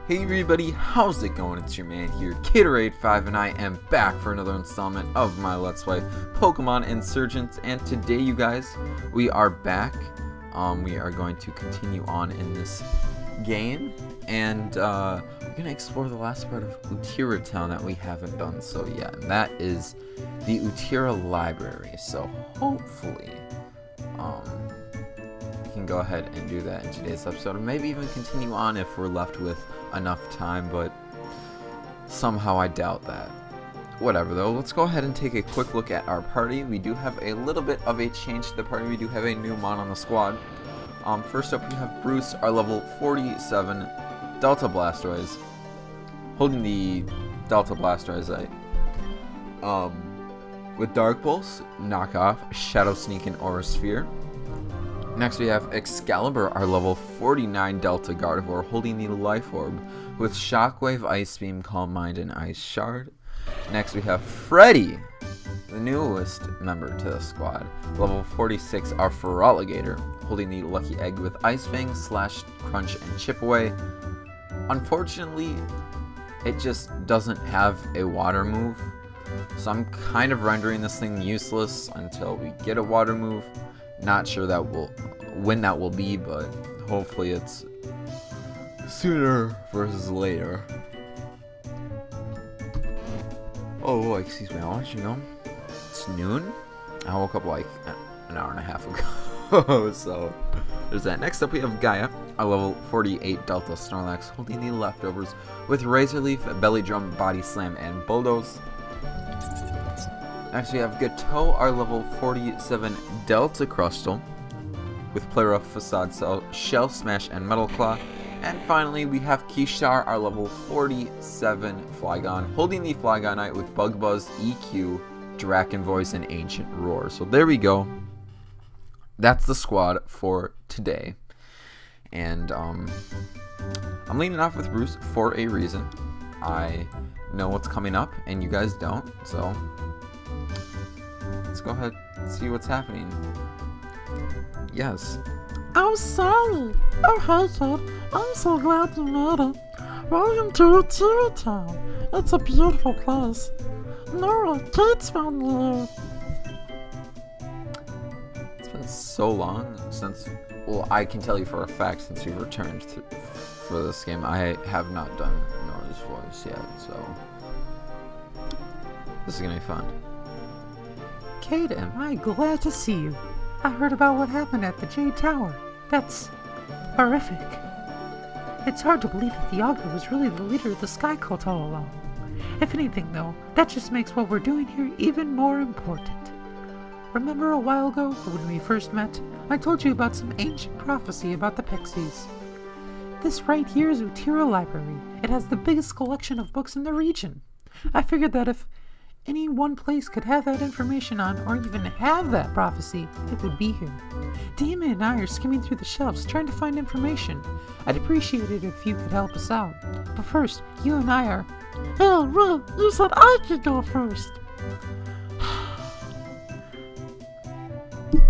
Hey everybody, how's it going? It's your man here, Caterade5, and I am back for another installment of my Let's Play Pokemon Insurgence. And today, you guys, we are back. We are going to continue on in this game, and we're going to explore the last part of Utira Town that we haven't done so yet, and that is the Utira Library. So hopefully, we can go ahead and do that in today's episode, or maybe even continue on if we're left with enough time, but somehow I doubt that. Whatever though, let's go ahead and take a quick look at our party. We do have a little bit of a change to the party. We do have a new mon on the squad. First up, we have Bruce, our level 47 Delta Blastoise, holding the Delta Blastoise with Dark Pulse, Knockoff, Shadow Sneak, and Aura Sphere. Next we have Excalibur, our level 49 Delta Gardevoir, holding the Life Orb with Shockwave, Ice Beam, Calm Mind, and Ice Shard. Next we have Freddy, the newest member to the squad, level 46, our Feraligatr, holding the Lucky Egg with Ice Fang, Slash, Crunch, and Chip Away. Unfortunately, it just doesn't have a water move, so I'm kind of rendering this thing useless until we get a water move. Not sure when that will be, but hopefully it's sooner versus later. Oh, excuse me, I want you to know it's noon. I woke up like an hour and a half ago, so there's that. Next up we have Gaia, our level 48 Delta Snorlax, holding the leftovers with Razor Leaf, Belly Drum, Body Slam, and Bulldoze. Next we have Gateau, our level 47 Delta Crustle, with Play Rough, Facade Cell, Shell Smash, and Metal Claw. And finally we have Kishar, our level 47 Flygon, holding the Flygonite with Bug Buzz, EQ, Draken Voice, and Ancient Roar. So there we go. That's the squad for today. And I'm leading off with Bruce for a reason. I know what's coming up, and you guys don't, so let's go ahead and see what's happening. Yes. Oh, sorry. Oh, hey, kid. I'm so glad you made it. Welcome to Utira Town. It's a beautiful place. Nora, Kate's found you. It's been so long since, well, I can tell you for a fact, since we returned for this game, I have not done Nora's voice yet, so this is gonna be fun. Kate, am I glad to see you. I heard about what happened at the Jade Tower. That's horrific. It's hard to believe that the Augur was really the leader of the Sky Cult all along. If anything, though, that just makes what we're doing here even more important. Remember a while ago, when we first met, I told you about some ancient prophecy about the Pixies. This right here is Utira Library. It has the biggest collection of books in the region. I figured that if any one place could have that information on, or even have that prophecy, it would be here. Damon and I are skimming through the shelves trying to find information. I'd appreciate it if you could help us out. But first, you and I are... Hey, Ray, you said I could go first.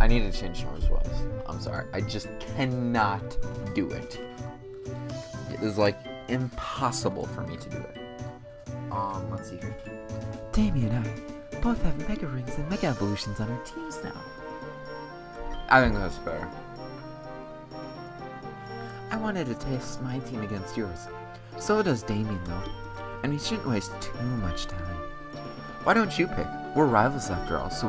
I need to change Nora's voice. I'm sorry, I just cannot do it. It is like impossible for me to do it. Let's see here. Damien and I both have Mega Rings and Mega Evolutions on our teams now. I think that's fair. I wanted to test my team against yours. So does Damien, though. And we shouldn't waste too much time. Why don't you pick? We're rivals after all, so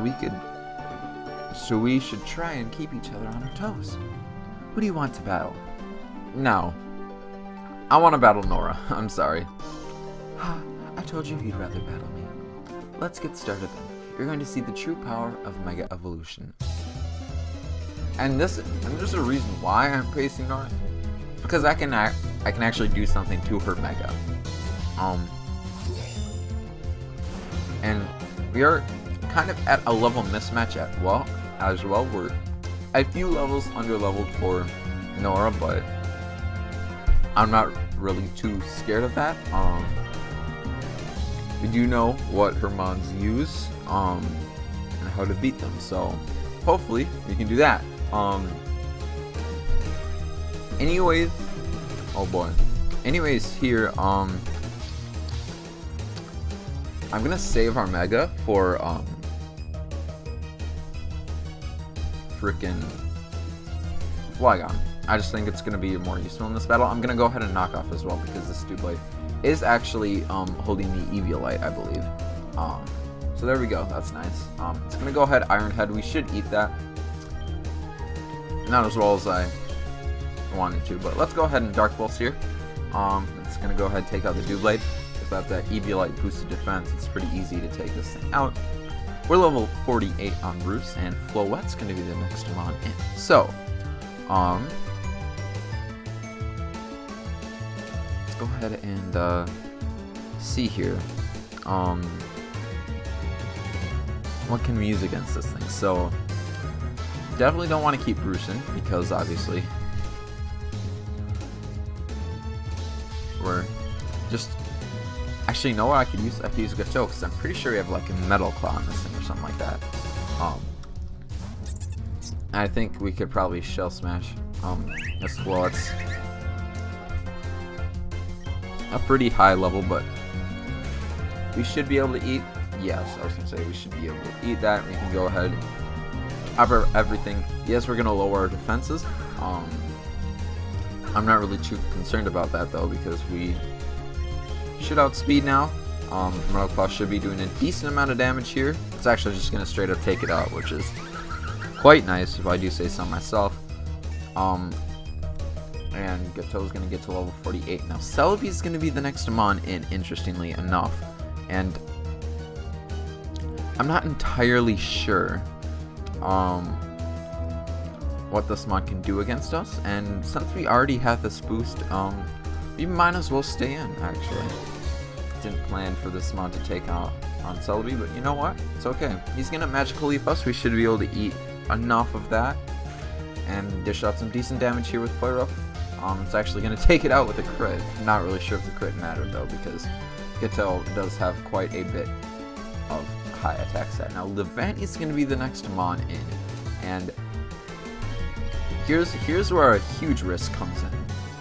we should try and keep each other on our toes. Who do you want to battle? No. I want to battle Nora. I'm sorry. I told you you'd rather battle me. Let's get started then. You're going to see the true power of Mega Evolution. And there's a reason why I'm facing Nora. Because I can actually do something to her Mega. And we are kind of at a level mismatch as well. We're a few levels under leveled for Nora, but I'm not really too scared of that. We do know what her mons use, and how to beat them, so hopefully we can do that. Anyways, oh boy. anyways, here, I'm gonna save our Mega for, freaking Flygon. I just think it's gonna be more useful in this battle. I'm gonna go ahead and knock off as well because this Doublade is actually, holding the Eviolite, I believe. So there we go, that's nice. It's gonna go ahead, Iron Head, we should eat that. Not as well as I wanted to, but let's go ahead and Dark Pulse here. It's gonna go ahead and take out the Doublade. Without that Eviolite boosted defense, it's pretty easy to take this thing out. We're level 48 on Bruce, and Floette's gonna be the next one in. So, let's go ahead and see here. What can we use against this thing? So, definitely don't want to keep Bruce in because obviously we're just. Actually, you know what I could use? I could use Gato because I'm pretty sure we have like a Metal Claw on this thing or something like that. I think we could probably Shell Smash as well. It's a pretty high level, but we should be able to eat. Yes, I was gonna say we should be able to eat that. We can go ahead, cover everything. Yes, we're gonna lower our defenses. I'm not really too concerned about that though because we should outspeed now. Metal Claw should be doing a decent amount of damage here. It's actually just gonna straight up take it out, which is quite nice if I do say so myself. And Gato's gonna get to level 48. Now Celebi's gonna be the next Amon in, interestingly enough. And I'm not entirely sure what this mod can do against us, and since we already have this boost, we might as well stay in, actually. Didn't plan for this mod to take out on Celebi, but you know what? It's okay. He's gonna Magical Leaf us. We should be able to eat enough of that and dish out some decent damage here with Play Rough. It's actually gonna take it out with a crit. Not really sure if the crit mattered though, because Gatel does have quite a bit of high attack stat. Now Levant is going to be the next Mon in, and here's where a huge risk comes in.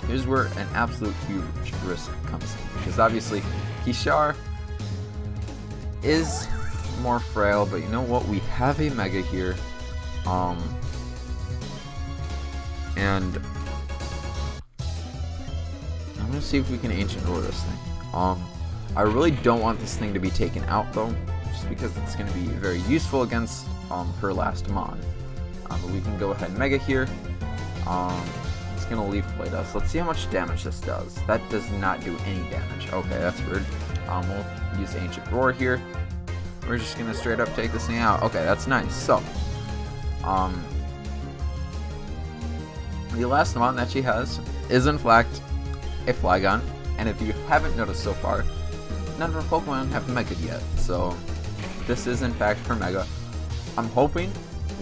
Here's where an absolute huge risk comes in, because obviously Kishar is more frail, but you know what? We have a Mega here, and I'm gonna see if we can Ancient Roar this thing. I really don't want this thing to be taken out though, just because it's going to be very useful against her last Mon. But we can go ahead and Mega here. It's going to Leaf Blade us. Let's see how much damage this does. That does not do any damage. Okay, that's weird. We'll use Ancient Roar here. We're just going to straight up take this thing out. Okay, that's nice. So, the last Mon that she has is in fact a Flygon. And if you haven't noticed so far, none of her Pokemon have Mega yet, so this is in fact her Mega. I'm hoping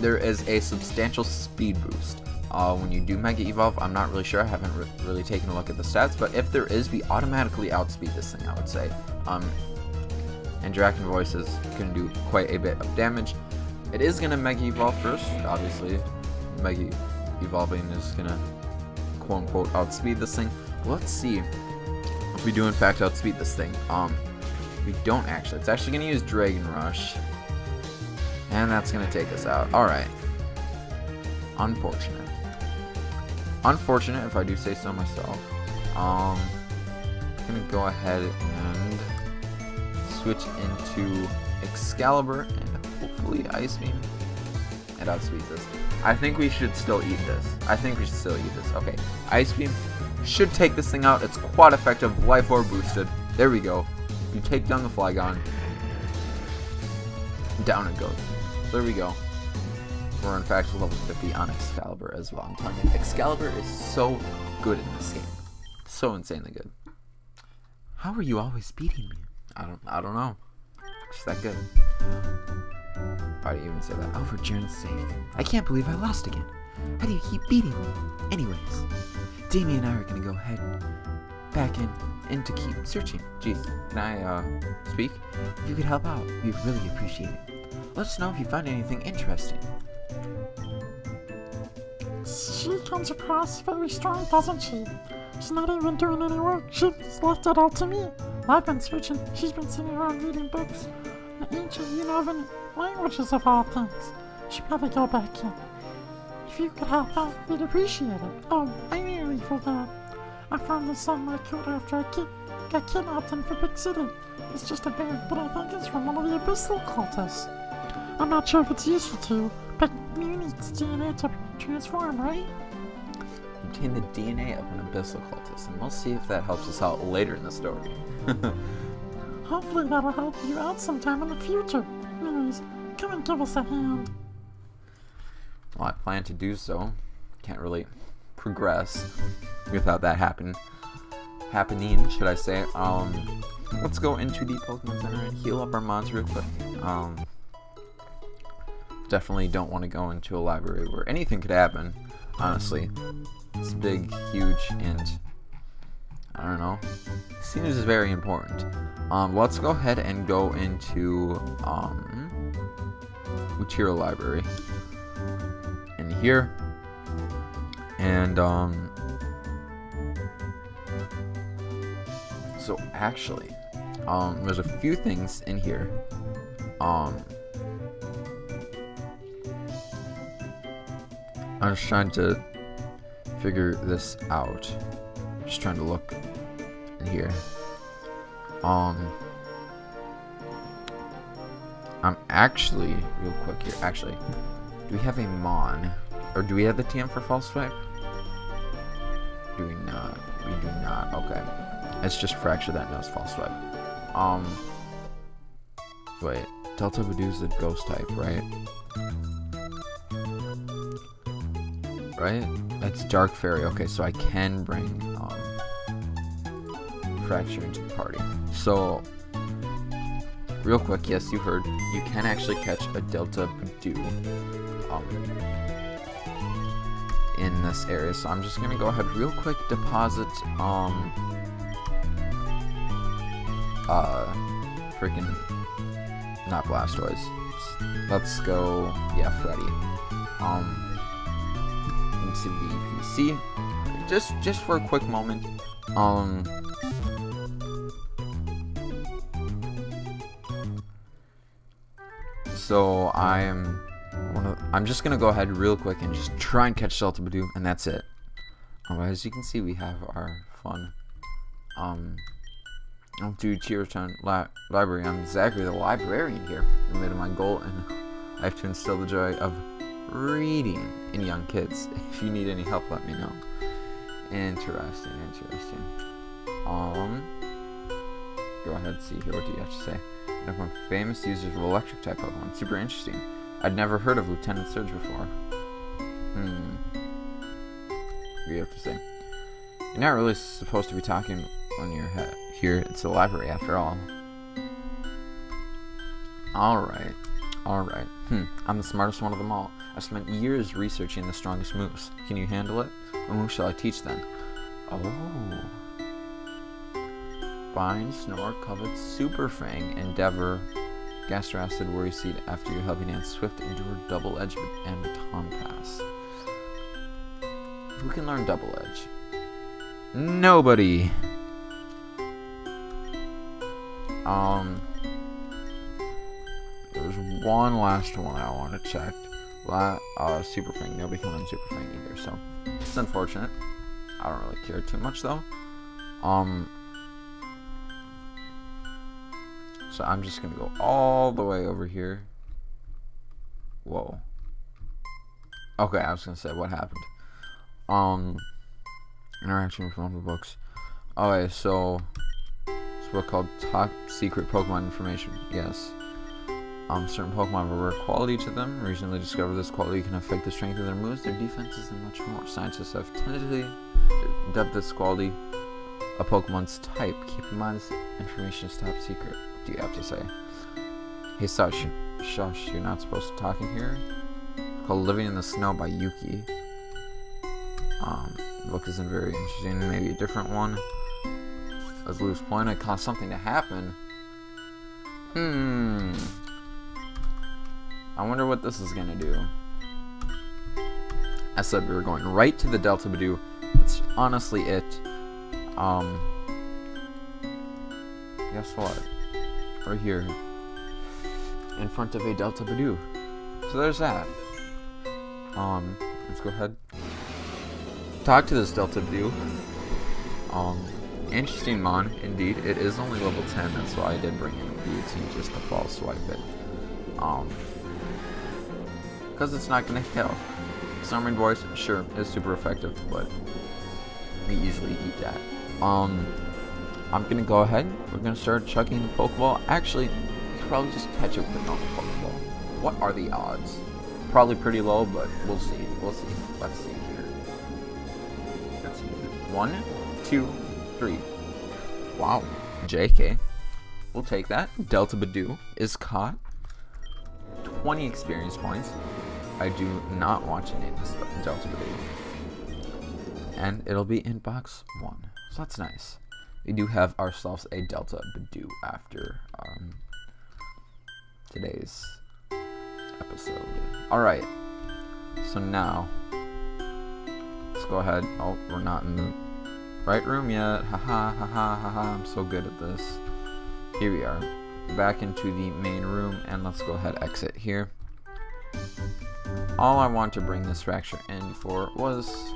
there is a substantial speed boost when you do Mega Evolve. I'm not really sure, I haven't really taken a look at the stats, but if there is, we automatically outspeed this thing, I would say. And Draken Voice is going to do quite a bit of damage. It is going to Mega Evolve first, obviously. Mega Evolving is going to quote-unquote outspeed this thing. Let's see if we do in fact outspeed this thing. We don't actually. It's actually going to use Dragon Rush. And that's going to take us out. Alright. Unfortunate. Unfortunate, if I do say so myself. I'm going to go ahead and switch into Excalibur and hopefully Ice Beam. It outspeeds this. I think we should still eat this. Okay. Ice Beam should take this thing out. It's quad effective, Life Orb boosted. There we go. You take down the Flygon. Down it goes. So there we go. We're in fact level 50 on Excalibur as well. I'm telling you, Excalibur is so good in this game. So insanely good. How are you always beating me? I don't know. Just that good. Why do you even say that? Oh, for Jaren's sake. I can't believe I lost again. How do you keep beating me? Anyways, Damien and I are gonna go ahead back in to keep searching. Jeez, can I speak? If you could help out, we'd really appreciate it. Let us know if you find anything interesting. She comes across very strong, doesn't she? She's not even doing any work. She just left it all to me. I've been searching. She's been sitting around reading books. In ancient Unova languages of all things. She probably go back in. If you could help out, we'd appreciate it. Oh, I nearly forgot. I found this on my coat after I got kidnapped in Big City. It's just a bag, but I think it's from one of the abyssal cultists. I'm not sure if it's useful to you, but you need DNA to transform, right? Obtain the DNA of an abyssal cultist, and we'll see if that helps us out later in the story. Hopefully that'll help you out sometime in the future. Anyways, come and give us a hand. Well, I plan to do so. Can't really progress without that happening, should I say. Let's go into the Pokemon Center and heal up our mons real quick. Definitely don't want to go into a library where anything could happen, honestly. It's big, huge, and I don't know. Seems very important. Let's go ahead and go into Utira Library in here, and so actually, there's a few things in here. I'm just trying to figure this out. Just trying to look in here. I'm actually, real quick here, actually, do we have a Mon? Or do we have the TM for False Swipe? Do we not? We do not. Okay. It's just Fracture that knows False Swipe. Wait. Delta Voodoo's the ghost type, right? Right? That's Dark Fairy. Okay, so I can bring Fracture into the party. So, real quick, yes, you heard. You can actually catch a Delta Voodoo in this area. So I'm just gonna go ahead real quick, deposit freaking not Blastoise. Let's go, yeah, Freddy. Into the PC. Just for a quick moment. So I'm just gonna go ahead real quick and just try and catch Delta Voodoo, and that's it. As you can see, we have our fun do Cheers Town Library. I'm Zachary, the librarian here. I made it my goal, and I have to instill the joy of reading in young kids. If you need any help, let me know. Interesting. Go ahead and see here. What do you have to say? One famous users of electric type Pokemon. Super interesting. I'd never heard of Lieutenant Surge before. What do you have to say? You're not really supposed to be talking when you're here. It's a library after all. Alright. I'm the smartest one of them all. I've spent years researching the strongest moves. Can you handle it? What move shall I teach then? Oh. Bind, Snore, Covet, Super Fang, Endeavor, Gastracid, Worry Seed after your Helping Hand, Swift, Endure, Double Edge, and Baton Pass. Who can learn Double Edge? Nobody. There's one last one I want to check. Super Fang. Nobody can learn Super Fang either, so it's unfortunate. I don't really care too much though. So I'm just gonna go all the way over here. Whoa. Okay, I was gonna say what happened. Interaction with one of the books. Okay, so it's a book called Top Secret Pokemon Information. Yes. Certain Pokemon have a rare quality to them. Recently discovered this quality can affect the strength of their moves, their defenses, and much more. Scientists have tentatively dubbed this quality a Pokemon's type. Keep in mind this information is top secret. What do you have to say? Hey, shush, you're not supposed to talk in here. It's called Living in the Snow by Yuki. The book isn't very interesting. Maybe a different one. As Lou's point, caused something to happen. I wonder what this is gonna do. I said we were going right to the Delta Voodoo. That's honestly it. Guess what? We're here in front of a Delta Badoo. So there's that. Let's go ahead. Talk to this Delta Badoo. Interesting mon, indeed. It is only level 10, that's why I did bring in a beauty just to fall swipe it. Because it's not gonna kill. Summoning voice, sure, is super effective, but we usually eat that. I'm gonna go ahead. We're gonna start chucking the Pokeball. Actually, we could probably just catch it with a normal Pokeball. What are the odds? Probably pretty low, but we'll see. We'll see. Let's see here. Let's see. 1, 2, 3. Wow. JK. We'll take that. Delta Badoo is caught. 20 experience points. I do not want to name this Delta Badoo. And it'll be in box 1. So that's nice. We do have ourselves a Delta Badoo after today's episode. Alright. So now, let's go ahead. Oh, we're not in the right room yet. Haha, haha, haha. I'm so good at this. Here we are. Back into the main room, and let's go ahead exit here. All I want to bring this fracture in for was,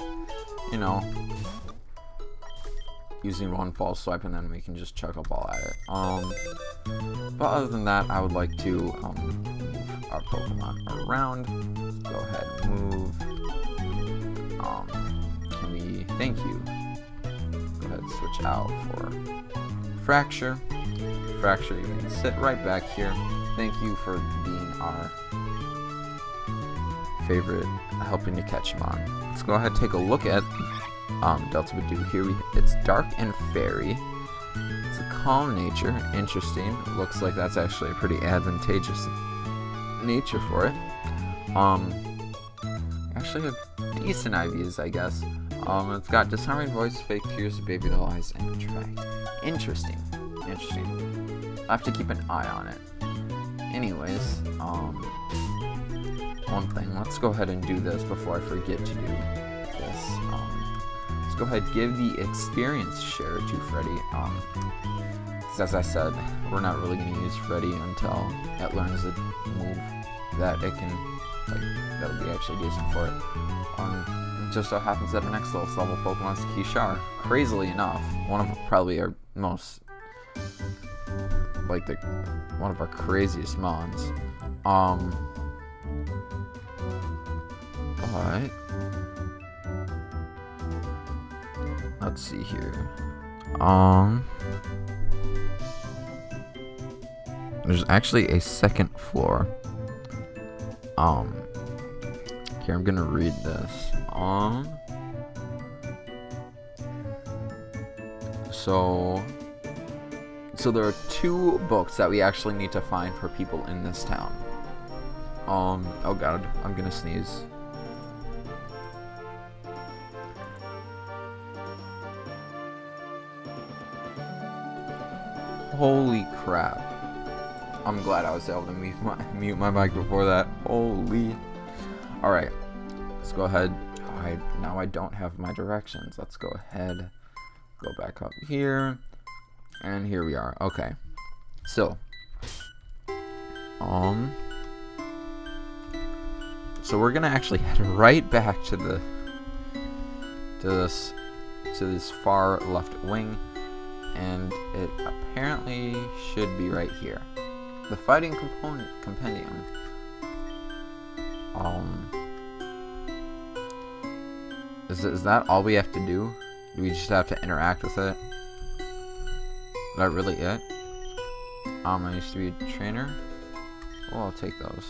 you know, using one false swipe, and then we can just chuck a ball at it. But other than that, I would like to move our Pokemon around. Go ahead and move. Can we, thank you. Go ahead and switch out for Fracture. Fracture, you can sit right back here. Thank you for being our favorite helping to catch mon. Let's go ahead and take a look at Delta Badoo. Here it's dark and fairy. It's a calm nature. Interesting. Looks like that's actually a pretty advantageous nature for it. Actually have decent IVs, I guess. It's got disarming voice, fake tears, baby doll eyes, and attract. Interesting. I have to keep an eye on it. Anyways, one thing. Let's go ahead and do this before I forget to do this. Let's go ahead and give the experience share to Freddy. As I said, we're not really going to use Freddy until it learns a move that it can, like, that'll be actually decent for it. It just so happens that our next level Pokemon is Kishar. Crazily enough, one of probably our most, like, one of our craziest mons. But let's see here. There's actually a second floor. Here, I'm gonna read this. So there are 2 books that we actually need to find for people in this town. Oh god, I'm gonna sneeze. Holy crap. I'm glad I was able to mute my mic before that. Holy. Alright. Let's go ahead. Now I don't have my directions. Let's go ahead. Go back up here. And here we are. Okay. So. So we're gonna actually head right back to this far left wing. And it apparently should be right here. The fighting compendium. Is that all we have to do? Do we just have to interact with it? Is that really it? I used to be a trainer. Well, I'll take those.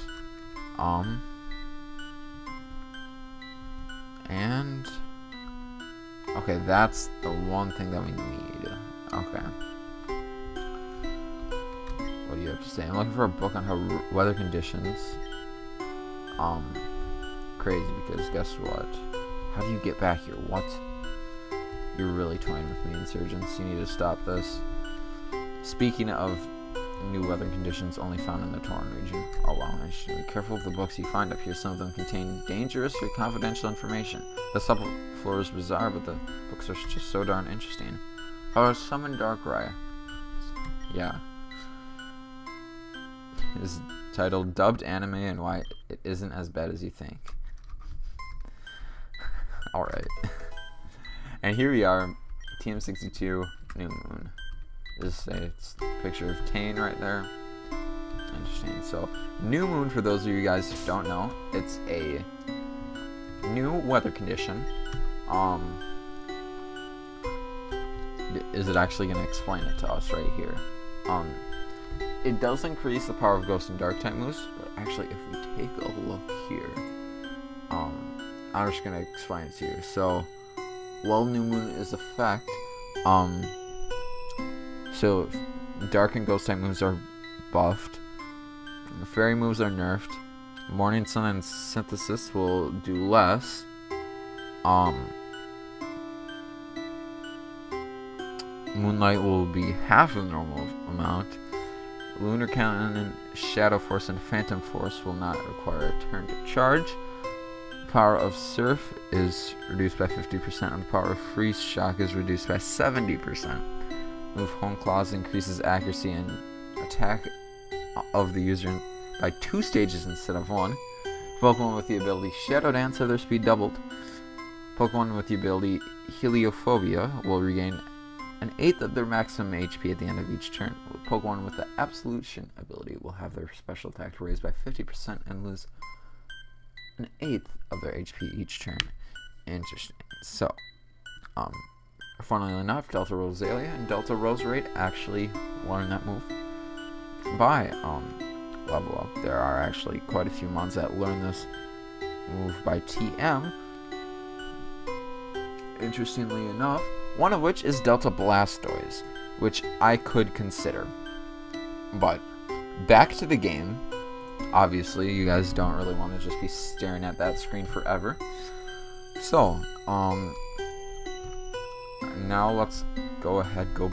And okay, that's the one thing that we need. Okay. What do you have to say? I'm looking for a book on how weather conditions. Crazy, because guess what? How do you get back here? What? You're really toying with me, Insurgence. You need to stop this. Speaking of new weather conditions only found in the Torren region. Oh wow, I should be careful of the books you find up here. Some of them contain dangerous or confidential information. The subfloor is bizarre, but the books are just so darn interesting. Oh, summon Darkrai. Yeah. Is titled Dubbed Anime and Why It Isn't As Bad As You Think. Alright. And here we are, TM62 New Moon. It's a picture of Tane right there. Interesting. So, New Moon, for those of you guys who don't know, it's a new weather condition. Is it actually going to explain it to us right here? It does increase the power of Ghost and Dark type moves, but actually, if we take a look here, I'm just going to explain it to you. So, while New Moon is effect, so Dark and Ghost type moves are buffed. Fairy moves are nerfed. Morning Sun and Synthesis will do less. Moonlight will be half the normal amount. Lunar Cannon, Shadow Force, and Phantom Force will not require a turn to charge. Power of Surf is reduced by 50%, and the power of Freeze Shock is reduced by 70%. Move Home Claws increases accuracy and attack of the user by 2 stages instead of 1. Pokemon with the ability Shadow Dance have their speed doubled. Pokemon with the ability Heliophobia will regain an 1/8 of their maximum HP at the end of each turn. Pokemon with the Absolution ability will have their special attack raised by 50% and lose an 1/8 of their HP each turn. Interesting. So, funnily enough, Delta Rosalia and Delta Roserade actually learn that move by level up. There are actually quite a few mons that learn this move by TM. Interestingly enough, one of which is Delta Blastoise, which I could consider. But back to the game. Obviously, you guys don't really want to just be staring at that screen forever. So, now let's go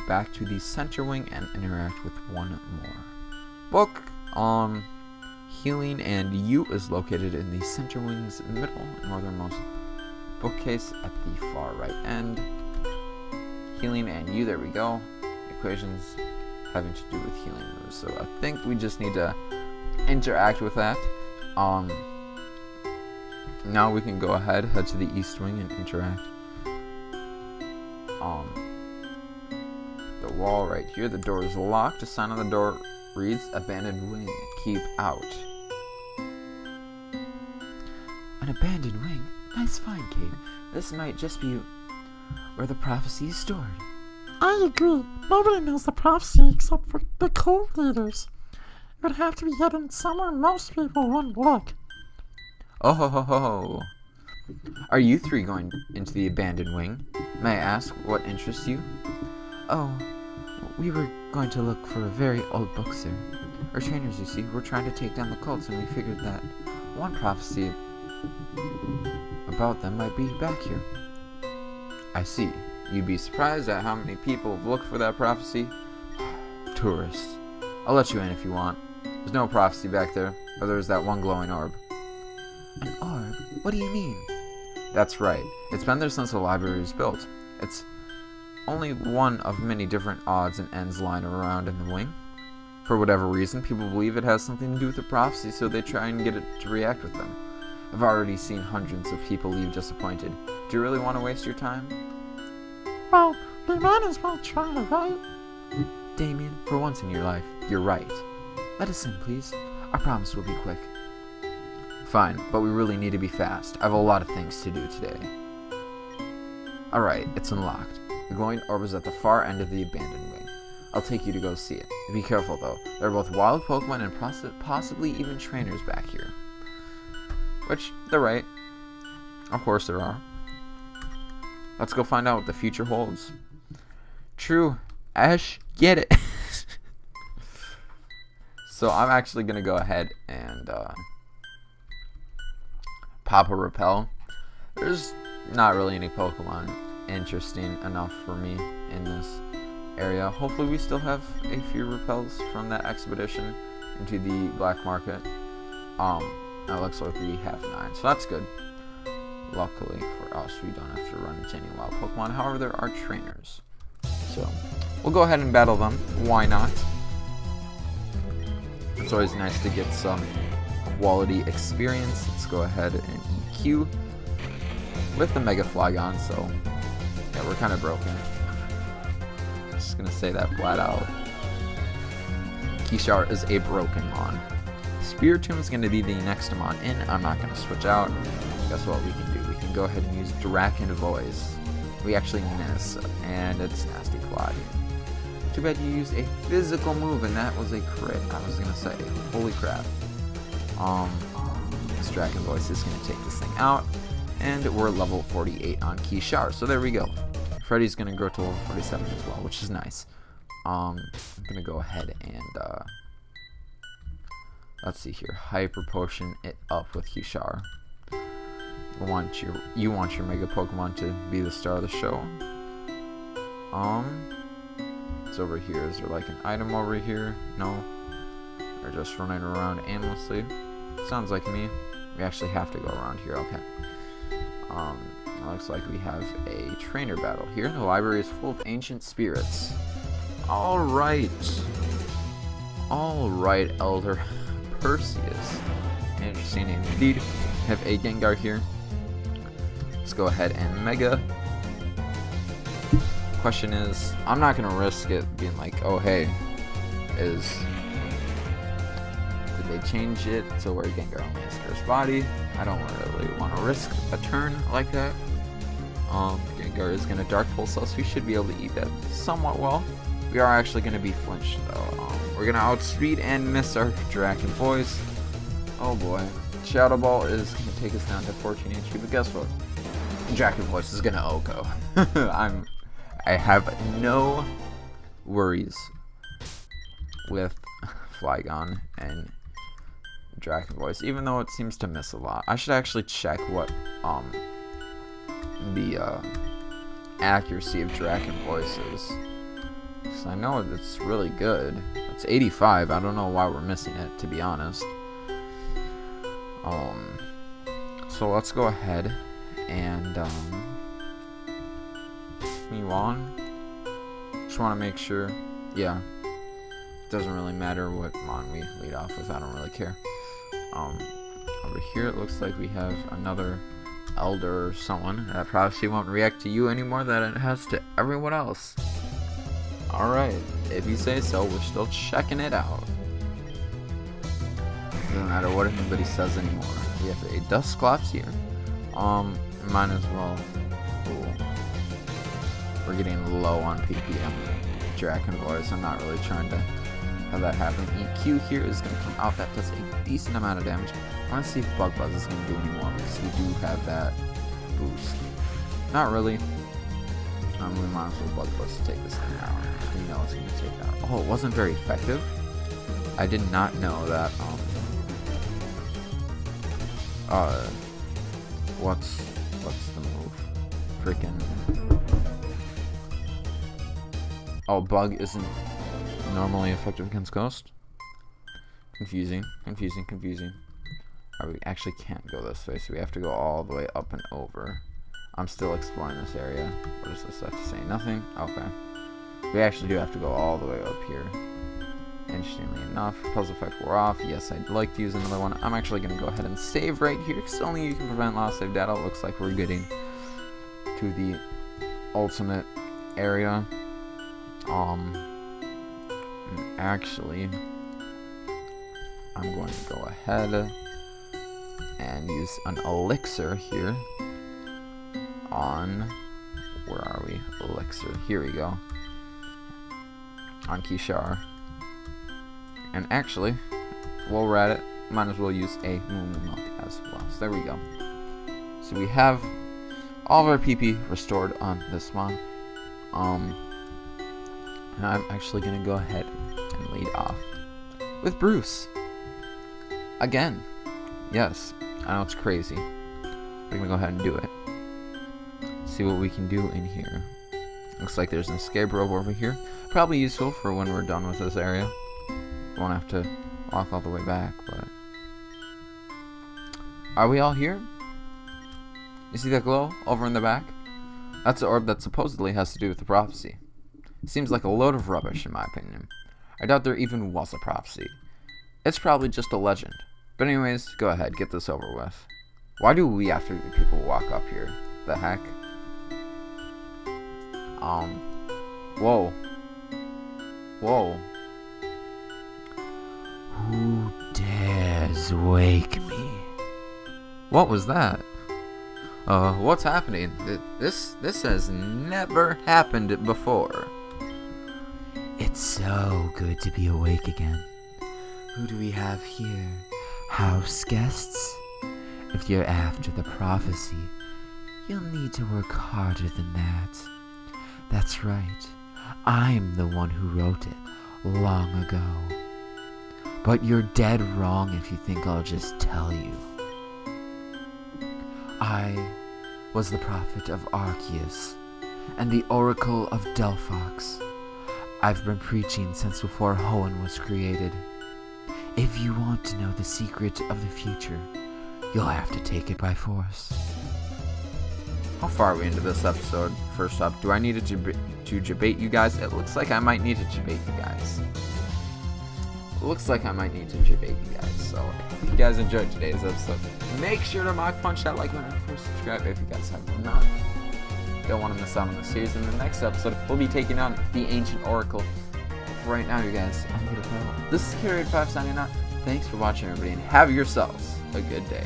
back to the center wing and interact with one more book. Healing and You is located in the center wing's middle, northernmost bookcase at the far right end. Healing and You, there we go. Equations having to do with healing moves. So I think we just need to interact with that. Now we can go ahead, head to the east wing and interact. The wall right here, the door is locked. A sign on the door reads, Abandoned Wing, keep out. An abandoned wing? Nice find, Kate. This might just be where the prophecy is stored. I agree. Nobody knows the prophecy except for the cult leaders. It would have to be hidden somewhere most people wouldn't look. Oh ho ho ho. Are you three going into the abandoned wing? May I ask what interests you? Oh, we were going to look for a very old book, sir. Our trainers, you see, were trying to take down the cults, and we figured that one prophecy about them might be back here. I see. You'd be surprised at how many people have looked for that prophecy. Tourists. I'll let you in if you want. There's no prophecy back there, but there's that one glowing orb. An orb? What do you mean? That's right. It's been there since the library was built. It's only one of many different odds and ends lying around in the wing. For whatever reason, people believe it has something to do with the prophecy, so they try and get it to react with them. I've already seen hundreds of people leave disappointed. Do you really want to waste your time? Well, we might as well try, right? Damien, for once in your life, you're right. Let us in, please. I promise we'll be quick. Fine, but we really need to be fast. I have a lot of things to do today. Alright, it's unlocked. The glowing orb is at the far end of the abandoned wing. I'll take you to go see it. Be careful, though. There are both wild Pokemon and possibly even trainers back here. Which, they're right. Of course there are. Let's go find out what the future holds. True. Ash, get it. So I'm actually going to go ahead and pop a Repel. There's not really any Pokemon interesting enough for me in this area. Hopefully we still have a few Repels from that expedition into the black market. It looks like we have 9, so that's good. Luckily for us, we don't have to run into any wild Pokemon. However, there are trainers. So we'll go ahead and battle them. Why not? It's always nice to get some quality experience. Let's go ahead and EQ with the Mega Flygon. So yeah, we're kind of broken. I'm just gonna say that flat out. Kishar is a broken Mon. Spiritomb is gonna be the next Mon in. I'm not gonna switch out. Guess what we can do? We can go ahead and use Draken Voice. We actually miss, and it's Nasty Plot. Too bad you used a physical move, and that was a crit. I was gonna say, holy crap. This Draken Voice is gonna take this thing out, and we're level 48 on Kishar. So there we go. Freddy's gonna grow to level 47 as well, which is nice. I'm gonna go ahead and let's see here. Hyper Potion it up with Kishar. You want your Mega Pokemon to be the star of the show. It's over here. Is there like an item over here? No. They're just running around aimlessly. Sounds like me. We actually have to go around here. Okay. It looks like we have a trainer battle here. The library is full of ancient spirits. Alright. Alright, Elder Perseus. Interesting name indeed. We have a Gengar here. Let's go ahead and Mega. Question is, I'm not gonna risk it being like, oh hey, did they change it to where Gengar only has Curse Body? I don't really want to risk a turn like that. Gengar is gonna Dark Pulse us. We should be able to eat that somewhat well. We are actually gonna be flinched though. We're gonna outspeed and miss our Draken Voice. Oh boy. Shadow Ball is gonna take us down to 14 HP, but guess what? Draken Voice is gonna OHKO. I have no worries with Flygon and Draken Voice, even though it seems to miss a lot. I should actually check what the accuracy of Draken Voice is. Because I know it's really good. It's 85. I don't know why we're missing it, to be honest. So let's go ahead and continue on. Just want to make sure, yeah, it doesn't really matter what Mon we lead off with. I don't really care. Over here it looks like we have another Elder or someone that probably won't react to you anymore than it has to everyone else. Alright, if you say so, we're still checking it out. Doesn't matter what anybody says anymore. We have a Dusclops here. Might as well. Ooh. We're getting low on PPM. Draken Voice. I'm not really trying to have that happen. EQ here is going to come out. That does a decent amount of damage. I want to see if Bug Buzz is going to do any more because we do have that boost. Not really. We might as well Bug Buzz to take this thing out. We know it's going to take it out. Oh, it wasn't very effective. I did not know that. What's the move? Freaking. Oh, Bug isn't normally effective against Ghost? Confusing. We actually can't go this way, so we have to go all the way up and over. I'm still exploring this area. What does this have to say? Nothing? Okay. We actually do have to go all the way up here. Interestingly enough, Puzzle Effect wore off. Yes, I'd like to use another one. I'm actually going to go ahead and save right here, because only you can prevent lost save data. It looks like we're getting to the ultimate area. Actually, I'm going to go ahead and use an elixir here on, where are we? Elixir, here we go, on Kishar. And actually, while we're at it, might as well use a Moo Milk as well. So there we go. So we have all of our PP restored on this one. And I'm actually going to go ahead and lead off with Bruce. Again. Yes, I know it's crazy. We're going to go ahead and do it. See what we can do in here. Looks like there's an escape rope over here. Probably useful for when we're done with this area. Won't have to walk all the way back, but... Are we all here? You see that glow over in the back? That's the orb that supposedly has to do with the prophecy. Seems like a load of rubbish, in my opinion. I doubt there even was a prophecy. It's probably just a legend. But anyways, go ahead, get this over with. Why do we have to be the people walk up here? The heck? Whoa. Whoa. Who dares wake me? What was that? What's happening? This has never happened before. It's so good to be awake again. Who do we have here? House guests? If you're after the prophecy, you'll need to work harder than that. That's right. I'm the one who wrote it long ago. But you're dead wrong if you think I'll just tell you. I was the prophet of Arceus and the oracle of Delphox. I've been preaching since before Hoenn was created. If you want to know the secret of the future, you'll have to take it by force. How far are we into this episode? First up, do I need to debate you guys? It looks like I might need to debate you guys. So, if you guys enjoyed today's episode, make sure to mock punch that like button and subscribe if you guys have not. Don't want to miss out on the series. In the next episode, we'll be taking on the Ancient Oracle. For right now, you guys, I'm gonna go. This is Carrier5 signing out. Thanks for watching, everybody, and have yourselves a good day.